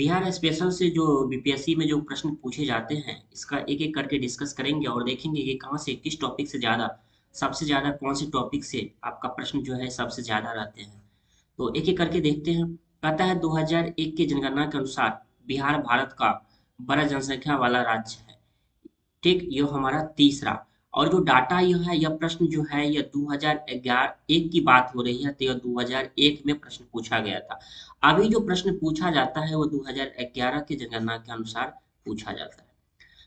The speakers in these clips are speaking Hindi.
बिहार स्पेशल से जो बीपीएससी में जो प्रश्न पूछे जाते हैं, इसका एक एक करके डिस्कस करेंगे और देखेंगे कि कहाँ से किस टॉपिक से ज़्यादा सबसे ज़्यादा कौन से टॉपिक से आपका प्रश्न जो है सबसे ज़्यादा रहते हैं। तो एक एक करके देखते हैं। कहता है 2001 की जनगणना के अनुसार बिहार भारत का बड़ा जनसंख्या वाला राज्य है। ठीक, ये हमारा तीसरा। और जो डाटा यह है, यह प्रश्न जो है यह 2011 एक की बात हो रही है, तो यह 2001 में प्रश्न पूछा गया था। अभी जो प्रश्न पूछा जाता है वो 2011 की जनगणना के अनुसार पूछा जाता है।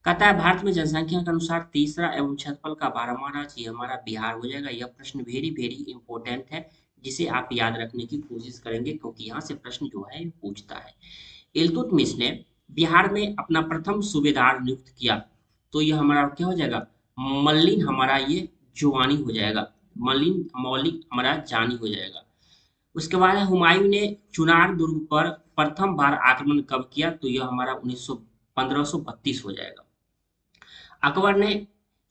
कहता है भारत में जनसंख्या के अनुसार तीसरा एवं क्षेत्रफल का 12वां राज्य ये हमारा बिहार हो जाएगा। यह प्रश्न वेरी वेरी इंपॉर्टेंट है, जिसे आप याद रखने की कोशिश करेंगे क्योंकि यहाँ से प्रश्न जो है ये पूछता है। इल्तुतमिश ने बिहार में अपना प्रथम सूबेदार नियुक्त किया, तो यह हमारा क्या हो जाएगा, मल्लिन हमारा ये जुवानी हो जाएगा। मल्लिन मौलिक हमारा जानी हो जाएगा। उसके बाद है हुमायूं ने चुनार दुर्ग पर प्रथम बार आक्रमण कब किया, तो यह हमारा 1532 हो जाएगा। अकबर ने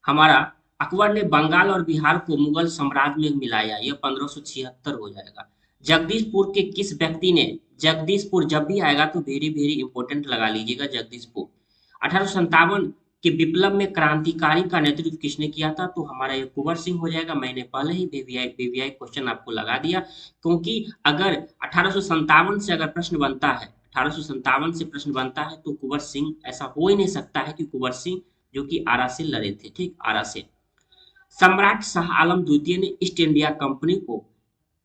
हमारा अकबर ने बंगाल और बिहार को मुगल साम्राज्य में मिलाया, यह 1576 हो जाएगा। जगदीशपुर के किस व्यक्ति ने, जगदीशपुर जब भी आएगा तो वेरी वेरी इंपॉर्टेंट लगा लीजिएगा जगदीशपुर। 1857 के विप्लव में क्रांतिकारी का नेतृत्व किसने किया था, तो हमारा ये कुंवर सिंह हो जाएगा। मैंने पहले ही बीवीआई क्वेश्चन आपको लगा दिया, क्योंकि अगर 1857 से अगर प्रश्न बनता है, 1857 से प्रश्न बनता है तो कुंवर सिंह, ऐसा हो ही नहीं सकता है कि कुंवर सिंह जो कि आरा से लड़े थे। ठीक, आरा से। सम्राट शाह आलम द्वितीय ने ईस्ट इंडिया कंपनी को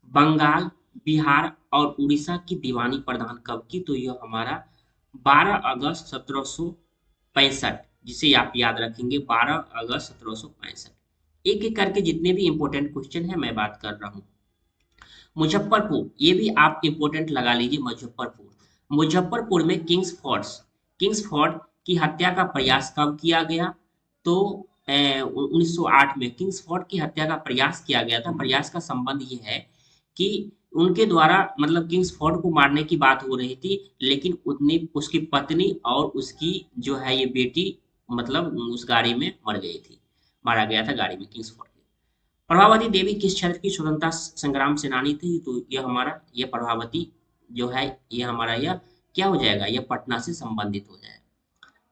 बंगाल, बिहार और उड़ीसा की दीवानी प्रदान कब की, तो यह हमारा 12 अगस्त 1765, जिसे आप याद रखेंगे 12 अगस्त 1765। एक एक करके जितने भी इंपॉर्टेंट क्वेश्चन है मैं बात कर रहा हूँ। मुजफ्फरपुर, ये भी आप इंपॉर्टेंट लगा लीजिए। मुजफ्फरपुर, मुजफ्फरपुर में किंग्स फोर्ट की हत्या का प्रयास कब किया गया, तो 1908 में किंग्स फोर्ट की हत्या का प्रयास किया गया था। प्रयास का संबंध ये है कि उनके द्वारा, मतलब किंग्स फोर्ट को मारने की बात हो रही थी, लेकिन उतनी उसकी पत्नी और उसकी जो है ये बेटी, मतलब उस गाड़ी में मर गई थी, मारा गया था गाड़ी में किंग्स फोर्ट। प्रभावती देवी किस क्षेत्र की स्वतंत्रता संग्राम सेनानी थी, तो यह हमारा ये प्रभावती जो है ये हमारा यह क्या हो जाएगा, यह पटना से संबंधित हो जाएगा।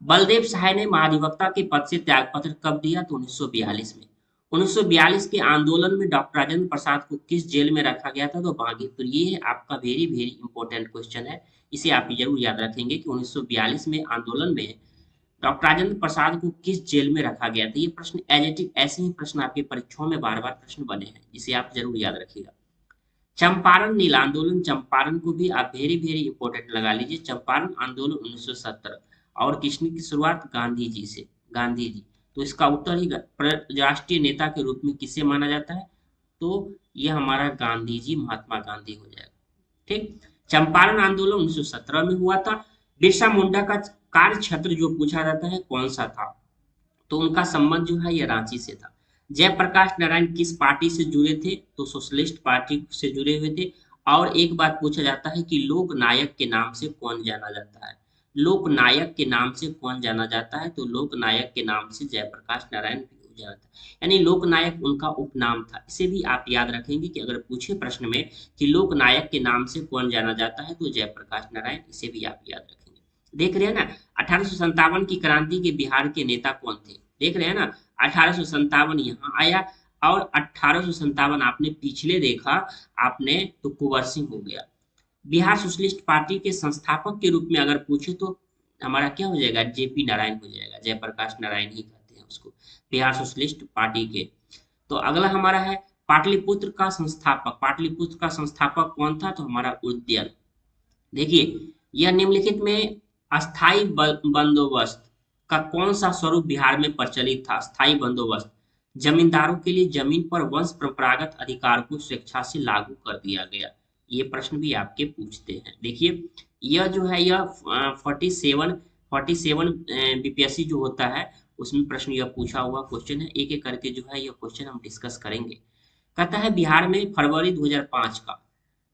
बलदेव सहाय ने महाधिवक्ता के पद से त्यागपत्र कब दिया, तो 1942 में। 1942 के आंदोलन में डॉक्टर राजेंद्र प्रसाद को किस जेल में रखा गया था, तो बांकीपुर। ये आपका वेरी वेरी इंपॉर्टेंट क्वेश्चन है, इसे आप जरूर याद रखेंगे कि 1942 में आंदोलन में डॉक्टर राजेंद्र प्रसाद को किस जेल में रखा गया था। ये प्रश्न एज इट इज ऐसे ही प्रश्न आपकी परीक्षाओं में बार बार प्रश्न बने हैं, जिसे आप जरूर याद रखिएगा। चंपारण नील आंदोलन, चंपारण को भी आप वेरी वेरी इंपॉर्टेंट लगा लीजिए। चंपारण आंदोलन 1917, और किसने की शुरुआत, गांधी जी से, गांधी जी। तो इसका उत्तर ही राष्ट्रीय नेता के रूप में किसे माना जाता है, तो ये हमारा गांधी जी, महात्मा गांधी हो जाएगा। ठीक, चंपारण आंदोलन 1917 में हुआ था। बिरसा मुंडा का कार्य क्षेत्र जो पूछा जाता है कौन सा था, तो उनका संबंध जो है ये रांची से था। जयप्रकाश नारायण किस पार्टी से जुड़े थे, तो सोशलिस्ट पार्टी से जुड़े हुए थे। और एक बात पूछा जाता है कि लोक नायक के नाम से कौन जाना जाता है, लोक नायक के नाम से कौन जाना जाता है, तो लोक नायक के नाम से जयप्रकाश नारायण भी जाना था। यानी लोक नायक उनका उपनाम था। इसे भी आप याद रखेंगे कि अगर पूछे प्रश्न में कि लोक नायक के नाम से कौन जाना जाता है, तो जयप्रकाश नारायण, इसे भी आप याद रखेंगे। देख रहे हैं ना, 1857 की क्रांति के बिहार के नेता कौन थे, देख रहे हैं ना। 1857 यहाँ आया, और 1857 आपने पिछले देखा आपने, तो कुंवर सिंह हो गया। बिहार सोशलिस्ट पार्टी के संस्थापक के रूप में अगर पूछे तो हमारा क्या हो जाएगा, जेपी नारायण हो जाएगा। जयप्रकाश नारायण ही कहते हैं उसको, बिहार सोशलिस्ट पार्टी के। तो अगला हमारा है पाटलिपुत्र का संस्थापक। पाटलिपुत्र का संस्थापक कौन था, तो हमारा उदयन। देखिए, यह निम्नलिखित में अस्थाई बंदोबस्त का कौन सा स्वरूप बिहार में प्रचलित था। स्थायी बंदोबस्त, जमींदारों के लिए जमीन पर वंश परंपरागत अधिकार को स्वेच्छा से लागू कर दिया गया। ये प्रश्न भी आपके पूछते हैं। देखिए, यह जो है यह 47 बीपीएससी जो होता है उसमें प्रश्न यह पूछा हुआ क्वेश्चन है। एक एक करके जो है यह क्वेश्चन हम डिस्कस करेंगे। कहता है बिहार में फरवरी 2005 का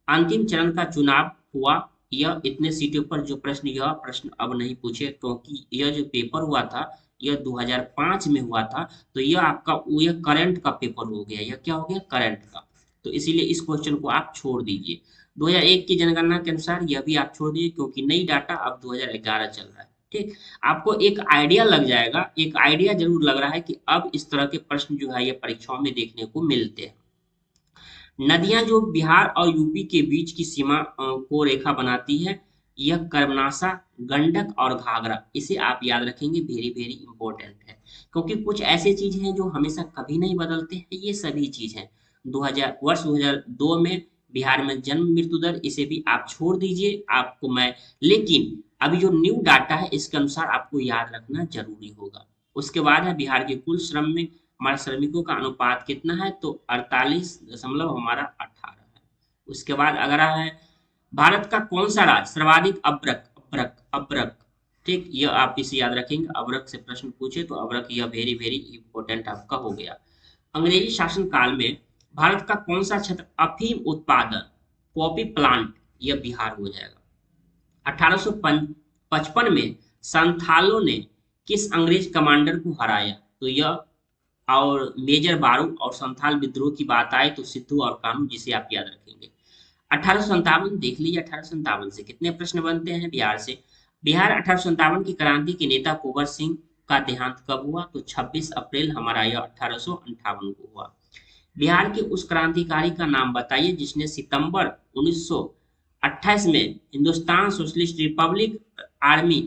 अंतिम चरण का चुनाव हुआ। यह इतने सीटों पर जो प्रश्न, यह प्रश्न अब नहीं पूछे, क्योंकि यह जो पेपर हुआ था यह 2005 में हुआ था। तो यह आपका यह करंट का पेपर हो गया। यह क्या हो गया, करंट का। तो इसीलिए इस क्वेश्चन को आप छोड़ दीजिए। 2001 की जनगणना के अनुसार यह भी आप छोड़ दीजिए, क्योंकि नई डाटा अब 2011 चल रहा है। ठीक, आपको एक आइडिया लग जाएगा, एक आइडिया जरूर लग रहा है कि अब इस तरह के प्रश्न जो है ये परीक्षाओं में देखने को मिलते हैं। नदियां जो बिहार और यूपी के बीच की सीमा को रेखा बनाती है, यह कर्मनाशा, गंडक और घाघरा, इसे आप याद रखेंगे, वेरी वेरी इंपॉर्टेंट है। क्योंकि कुछ ऐसी चीजें हैं जो हमेशा कभी नहीं बदलते हैं, ये सभी चीज हैं। 2002 में बिहार में जन्म मृत्यु दर, इसे भी आप छोड़ दीजिए, आपको मैं, लेकिन अभी जो न्यू डाटा है इसके अनुसार आपको याद रखना जरूरी होगा। उसके बाद है बिहार के कुल श्रम में हमारे श्रमिकों का अनुपात कितना है, तो 48 दशमलव हमारा 18 है। उसके बाद अगर है भारत का कौन सा राज्य सर्वाधिक अब्रक अब्रक अब्रक, ठीक, यह आप इसे याद रखेंगे, अब्रक से प्रश्न पूछे तो अब्रक, यह वेरी वेरी इंपॉर्टेंट आपका हो गया। अंग्रेजी शासन काल में भारत का कौन सा क्षेत्र अफीम उत्पादन, पॉपी प्लांट, यह बिहार हो जाएगा। 1855 में संथालों ने किस अंग्रेज कमांडर को हराया, तो यह, और मेजर बारू, और संथाल विद्रोह की बात आए तो सिद्धू और कानू, जिसे आप याद रखेंगे। 1857 देख लीजिए, 1857 से कितने प्रश्न बनते हैं बिहार से। बिहार 1857 की क्रांति के नेता कुंवर सिंह का देहांत कब हुआ, तो 26 अप्रैल हमारा यह 1858 को हुआ। बिहार के उस क्रांतिकारी का नाम बताइए जिसने सितंबर 1928 में हिंदुस्तान सोशलिस्ट रिपब्लिक आर्मी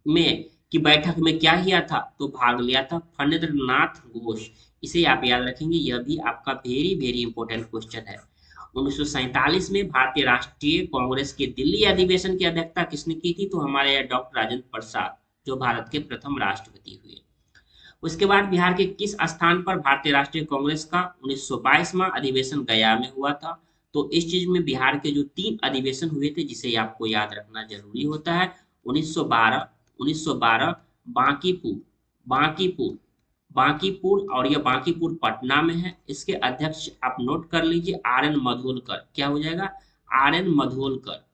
में की बैठक में क्या किया था, तो भाग लिया था, फणींद्र नाथ घोष, इसे आप याद रखेंगे, यह भी आपका वेरी वेरी इंपॉर्टेंट क्वेश्चन है। 1947 में भारतीय राष्ट्रीय कांग्रेस के दिल्ली अधिवेशन की अध्यक्षता किसने की थी, तो हमारे यहाँ डॉक्टर राजेंद्र प्रसाद, जो भारत के प्रथम राष्ट्रपति हुए। उसके बाद बिहार के किस स्थान पर भारतीय राष्ट्रीय कांग्रेस का 1922वां अधिवेशन गया में हुआ था, तो इस चीज में बिहार के जो 3 अधिवेशन हुए थे जिसे आपको याद रखना जरूरी होता है, 1912, 1912 बांकीपुर, बांकीपुर, बांकीपुर, और यह बांकीपुर पटना में है। इसके अध्यक्ष आप नोट कर लीजिए, आर एन मधोलकर, क्या हो जाएगा, आर एन मधोलकर।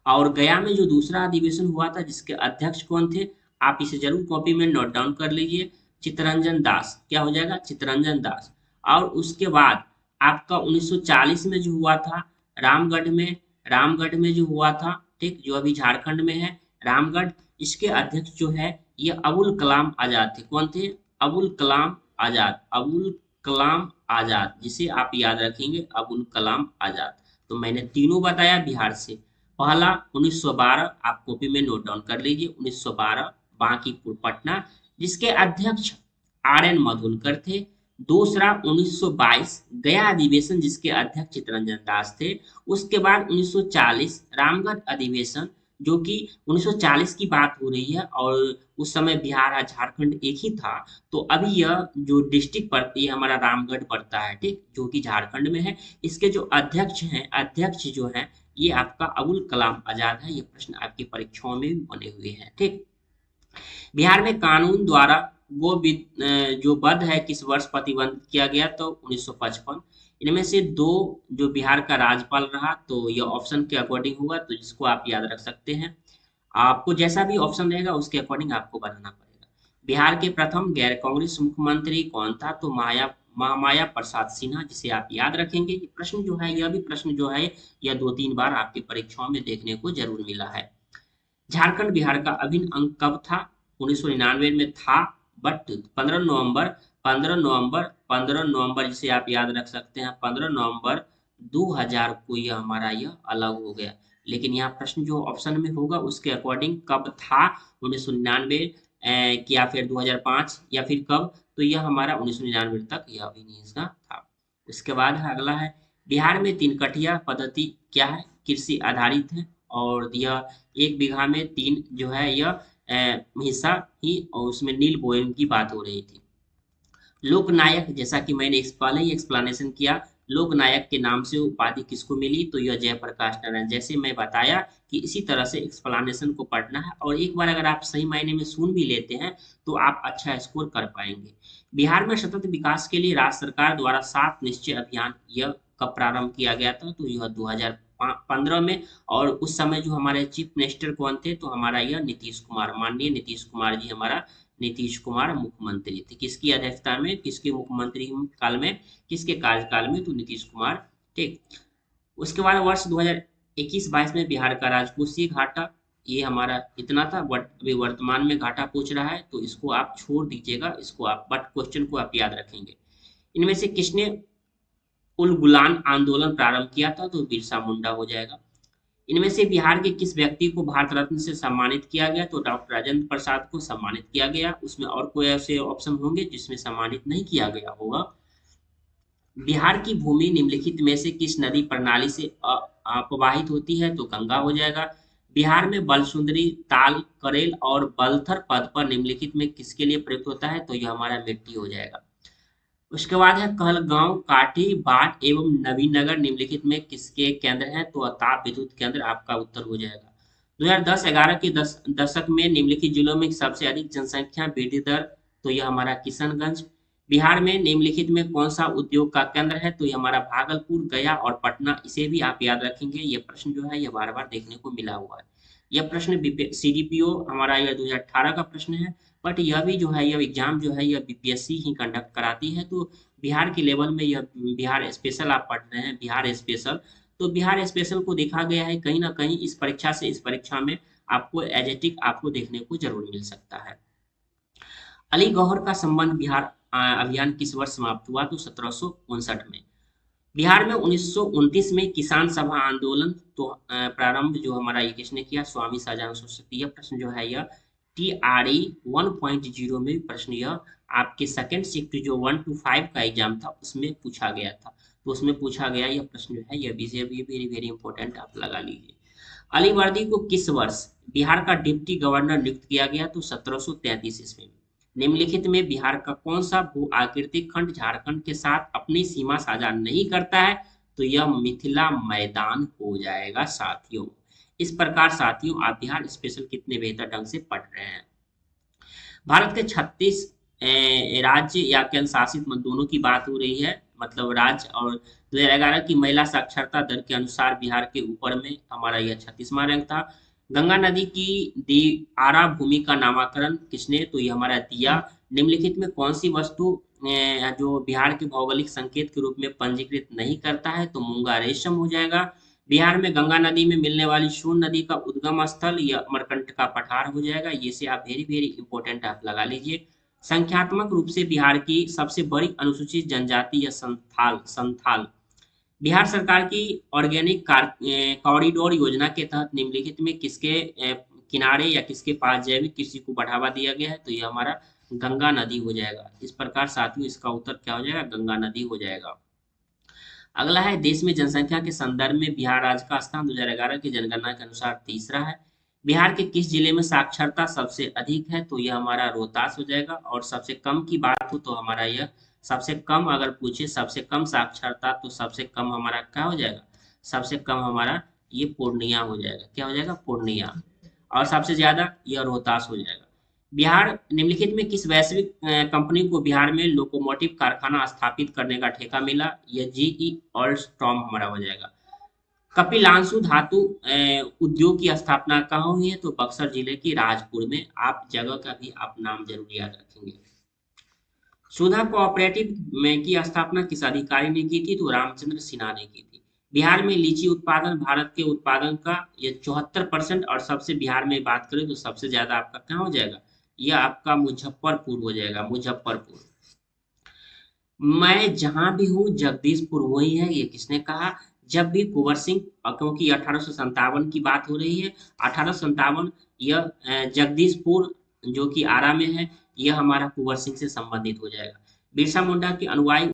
और गया में जो दूसरा अधिवेशन हुआ था जिसके अध्यक्ष कौन थे, आप इसे जरूर कॉपी में नोट डाउन कर लीजिए, चित्तरंजन दास, क्या हो जाएगा, चित्तरंजन दास। और उसके बाद आपका 1940 में जो हुआ था रामगढ़ में, रामगढ़ में जो हुआ था, ठीक, जो अभी झारखंड में है रामगढ़, इसके अध्यक्ष जो है ये अबुल कलाम आजाद थे। कौन थे, अबुल कलाम आजाद, अबुल कलाम आजाद, जिसे आप याद रखेंगे, अबुल कलाम आजाद। तो मैंने तीनों बताया बिहार से। पहला 1912, आप कॉपी में नोट डाउन कर लीजिए, 1912 बांकीपुर पटना, जिसके अध्यक्ष आर एन मधुलकर थे। दूसरा 1922 गया अधिवेशन, जिसके अध्यक्ष चित्तरंजन दास थे। उसके बाद 1940 रामगढ़ अधिवेशन, जो कि 1940 की बात हो रही है, और उस समय बिहार और झारखंड एक ही था। तो अभी यह जो डिस्ट्रिक्ट पड़ती है हमारा रामगढ़ पड़ता है, ठीक, जो कि झारखंड में है। इसके जो अध्यक्ष हैं, अध्यक्ष जो है ये आपका अबुल कलाम आजाद है। ये प्रश्न आपकी परीक्षाओं में भी बने हुए हैं, ठीक। बिहार में कानून द्वारा जो वध है किस वर्ष प्रतिबंध किया गया, तो 1955। इनमें से दो जो बिहार का राज्यपाल रहा, तो ये ऑप्शन के अकॉर्डिंग होगा, तो जिसको आप याद रख सकते हैं। आपको जैसा भी ऑप्शन रहेगा उसके अकॉर्डिंग आपको बनाना पड़ेगा। बिहार के प्रथम गैर कांग्रेस मुख्यमंत्री कौन था, तो महामाया प्रसाद सिन्हा, जिसे आप याद रखेंगे। ये प्रश्न जो है, यह भी प्रश्न जो है यह 2-3 बार आपकी परीक्षाओं में देखने को जरूर मिला है। झारखंड बिहार का अभिन्न अंग कब था, 1999 में था, बट 15 नवंबर जिसे आप याद रख सकते हैं, 15 नवंबर 2000 को यह हमारा यह अलग हो गया। लेकिन यहाँ प्रश्न जो ऑप्शन में होगा उसके अकॉर्डिंग कब था, 1999 या फिर 2005 या फिर कब, तो यह हमारा 1999 तक यह भी नहीं इसका था। उसके बाद है अगला है, बिहार में 3 कटिया पद्धति क्या है, कृषि आधारित है, और यह 1 बीघा में 3 जो है यह हिस्सा ही, और उसमें नील बोएम की बात हो रही थी। लोकनायक, जैसा कि मैंने पहले ही एक्सप्लेनेशन किया, लोकनायक के नाम से उपाधि किसको मिली, तो यह जयप्रकाश नारायण। जैसे मैं बताया कि इसी तरह से एक्सप्लेनेशन को पढ़ना है, और एक बार अगर आप सही मायने में सुन भी लेते हैं तो आप अच्छा स्कोर कर पाएंगे। बिहार में सतत विकास के लिए राज्य सरकार द्वारा 7 निश्चय अभियान यह कब प्रारंभ किया गया था, तो यह 2015 में। और उस समय जो हमारे चीफ मिनिस्टर कौन थे, तो हमारा यह नीतीश कुमार, माननीय नीतीश कुमार जी, हमारा नीतीश कुमार मुख्यमंत्री थे। किसकी अध्यक्षता में, किसके मुख्यमंत्री काल में, किसके कार्यकाल में, तो नीतीश कुमार, ठीक। उसके बाद वर्ष 2021-22 में बिहार का राजकोषीय घाटा, ये हमारा इतना था, बट अभी वर्तमान में घाटा पूछ रहा है तो इसको आप छोड़ दीजिएगा, इसको आप बट क्वेश्चन को आप याद रखेंगे। इनमें से किसने उलगुलान आंदोलन प्रारंभ किया था? तो बिरसा मुंडा हो जाएगा। इनमें से बिहार के किस व्यक्ति को भारत रत्न से सम्मानित किया गया? तो डॉक्टर राजेंद्र प्रसाद को सम्मानित किया गया। उसमें और कोई ऐसे ऑप्शन होंगे जिसमें सम्मानित नहीं किया गया होगा? बिहार की भूमि निम्नलिखित में से किस नदी प्रणाली से प्रवाहित होती है? तो गंगा हो जाएगा। बिहार में बलसुंदरी, ताल, करेल और बलथर पद पर निम्नलिखित में किसके लिए प्रयुक्त होता है? तो यह हमारा मिट्टी हो जाएगा। उसके बाद है कहलगांव, काठी, बाट एवं नवीनगर निम्नलिखित में किसके केंद्र हैं? तो ताप विद्युत केंद्र आपका उत्तर हो जाएगा। 2010-11 के दशक में निम्नलिखित जिलों में सबसे अधिक जनसंख्या वृद्धि दर? तो यह हमारा किशनगंज। बिहार में निम्नलिखित में कौन सा उद्योग का केंद्र है? तो यह हमारा भागलपुर, गया और पटना। इसे भी आप याद रखेंगे, ये प्रश्न जो है यह बार बार देखने को मिला हुआ है। यह प्रश्न सीडीपीओ हमारा यह 2018 का प्रश्न है, बट यह भी जो है यह एग्जाम जो है यह बीपीएससी ही कंडक्ट कराती है। तो बिहार के लेवल में यह बिहार स्पेशल आप पढ़ रहे हैं, बिहार स्पेशल, तो बिहार स्पेशल को देखा गया है कहीं ना कहीं इस परीक्षा से इस परीक्षा में आपको एजेटिक आपको देखने को जरूर मिल सकता है। अली गौहर का संबंध बिहार अभियान किस वर्ष समाप्त हुआ? तो 1759 में। बिहार में 1929 में किसान सभा आंदोलन तो प्रारंभ जो हमारा ये किसने किया? स्वामी शाहजहां सरस्वती। यह प्रश्न जो है यह TRE 1.0 में प्रश्न यह आपके सेकंड शिफ्ट जो 1 to 5 का एग्जाम था उसमें पूछा गया था, तो उसमें पूछा गया यह प्रश्न जो है यह भी वेरी वेरी इंपॉर्टेंट आप लगा लीजिए। अली वर्दी को किस वर्ष बिहार का डिप्टी गवर्नर नियुक्त किया गया? तो 1733 ईस्वी में। निम्नलिखित में बिहार का कौन सा भू आकृतिक खंड झारखंड के साथ अपनी सीमा साझा नहीं करता है? तो यह मिथिला मैदान हो जाएगा साथियों। इस प्रकार साथियों आप बिहार स्पेशल कितने बेहतर ढंग से पढ़ रहे हैं। भारत के 36 राज्य या केंद्र शासित दोनों की बात हो रही है, मतलब राज्य, और 2011 की महिला साक्षरता दर के अनुसार बिहार के ऊपर में हमारा यह 36वां रैंक था। गंगा नदी की दियारा भूमि का नामकरण किसने? तो ये हमारा दिया। निम्नलिखित में कौन सी वस्तु जो बिहार के भौगोलिक संकेत के रूप में पंजीकृत नहीं करता है? तो मूंगा रेशम हो जाएगा। बिहार में गंगा नदी में मिलने वाली सोन नदी का उद्गम स्थल या अमरकंटक का पठार हो जाएगा। ये से आप वेरी वेरी इंपॉर्टेंट आप लगा लीजिए। संख्यात्मक रूप से बिहार की सबसे बड़ी अनुसूचित जनजाति या संथाल संथाल। बिहार सरकार की ऑर्गेनिक कॉरिडोर योजना के तहत निम्नलिखित में किसके किनारे या किसके पास जैविक कृषि को बढ़ावा दिया गया है? तो ये हमारा गंगा नदी हो जाएगा। इस प्रकार साथियों इसका उत्तर क्या हो जाएगा? गंगा नदी हो जाएगा। अगला है देश में जनसंख्या के संदर्भ में बिहार राज्य का स्थान 2011 की जनगणना के अनुसार तीसरा है। बिहार के किस जिले में साक्षरता सबसे अधिक है? तो यह हमारा रोहतास हो जाएगा। और सबसे कम की बात हो तो हमारा यह सबसे कम अगर पूछे सबसे कम साक्षरता तो सबसे कम हमारा क्या हो जाएगा? सबसे कम हमारा ये पूर्णिया हो जाएगा। क्या हो जाएगा? पूर्णिया। और सबसे ज्यादा यह रोहतास हो जाएगा। बिहार निम्नलिखित में किस वैश्विक कंपनी को बिहार में लोकोमोटिव कारखाना स्थापित करने का ठेका मिला? यह GE ऑलस्टॉम हमारा हो जाएगा। कपिलांशु धातु उद्योग की स्थापना कहाँ हुई है? तो बक्सर जिले के राजपुर में। आप जगह का भी आप नाम जरूर याद रखेंगे। सुधा कोऑपरेटिव में की स्थापना किस अधिकारी ने की थी? तो रामचंद्र सिन्हा ने की थी। बिहार में लीची उत्पादन भारत के उत्पादन का ये 74% और सबसे बिहार में बात करें तो सबसे ज्यादा आपका क्या हो जाएगा? यह आपका मुजफ्फरपुर हो जाएगा। मुजफ्फरपुर। मैं जहां भी हूँ जगदीशपुर वही है, ये किसने कहा? जब भी कुंवर सिंह, क्योंकि 1857 की बात हो रही है, 1857, यह जगदीशपुर जो कि आरा में है, यह हमारा कुंवर सिंह से संबंधित हो जाएगा। बिरसा मुंडा के अनुयायी